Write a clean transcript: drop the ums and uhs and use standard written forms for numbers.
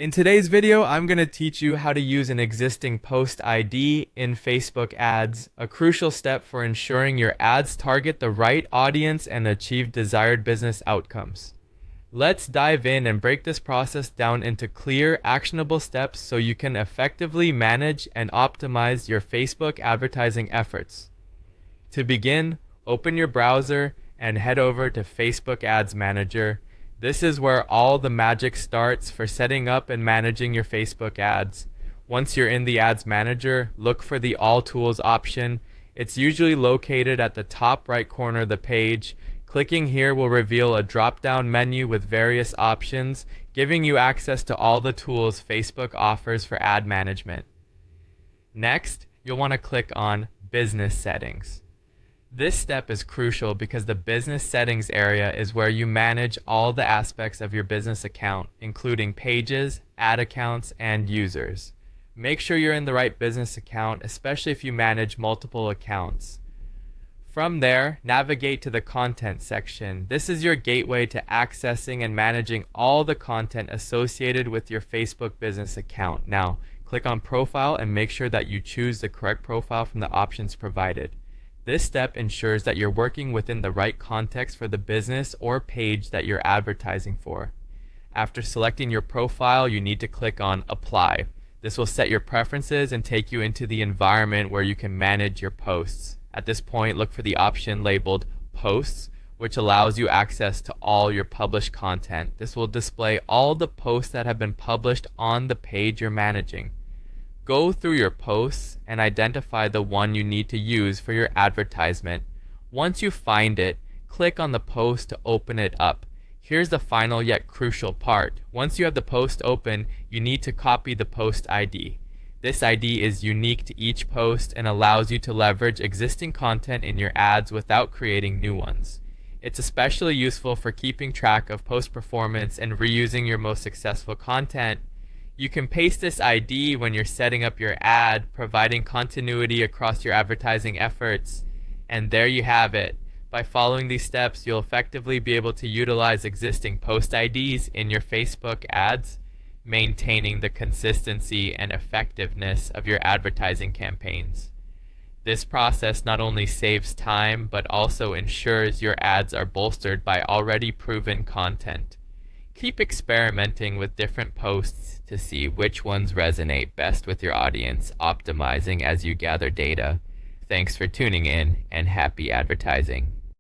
In today's video, I'm going to teach you how to use an existing post ID in Facebook ads, a crucial step for ensuring your ads target the right audience and achieve desired business outcomes. Let's dive in and break this process down into clear, actionable steps so you can effectively manage and optimize your Facebook advertising efforts. To begin, open your browser and head over to Facebook Ads Manager. This is where all the magic starts for setting up and managing your Facebook ads. Once you're in the Ads Manager, look for the All Tools option. It's usually located at the top right corner of the page. Clicking here will reveal a drop-down menu with various options, giving you access to all the tools Facebook offers for ad management. Next, you'll want to click on Business Settings. This step is crucial because the business settings area is where you manage all the aspects of your business account, including pages, ad accounts, and users. Make sure you're in the right business account, especially if you manage multiple accounts. From there, navigate to the content section. This is your gateway to accessing and managing all the content associated with your Facebook business account. Now, click on Profile and make sure that you choose the correct profile from the options provided. This step ensures that you're working within the right context for the business or page that you're advertising for. After selecting your profile, you need to click on Apply. This will set your preferences and take you into the environment where you can manage your posts. At this point, look for the option labeled Posts, which allows you access to all your published content. This will display all the posts that have been published on the page you're managing. Go through your posts and identify the one you need to use for your advertisement. Once you find it, click on the post to open it up. Here's the final yet crucial part. Once you have the post open, you need to copy the post ID. This ID is unique to each post and allows you to leverage existing content in your ads without creating new ones. It's especially useful for keeping track of post performance and reusing your most successful content. You can paste this ID when you're setting up your ad, providing continuity across your advertising efforts. And there you have it. By following these steps, you'll effectively be able to utilize existing post IDs in your Facebook ads, maintaining the consistency and effectiveness of your advertising campaigns. This process not only saves time, but also ensures your ads are bolstered by already proven content. Keep experimenting with different posts to see which ones resonate best with your audience, optimizing as you gather data. Thanks for tuning in, and happy advertising.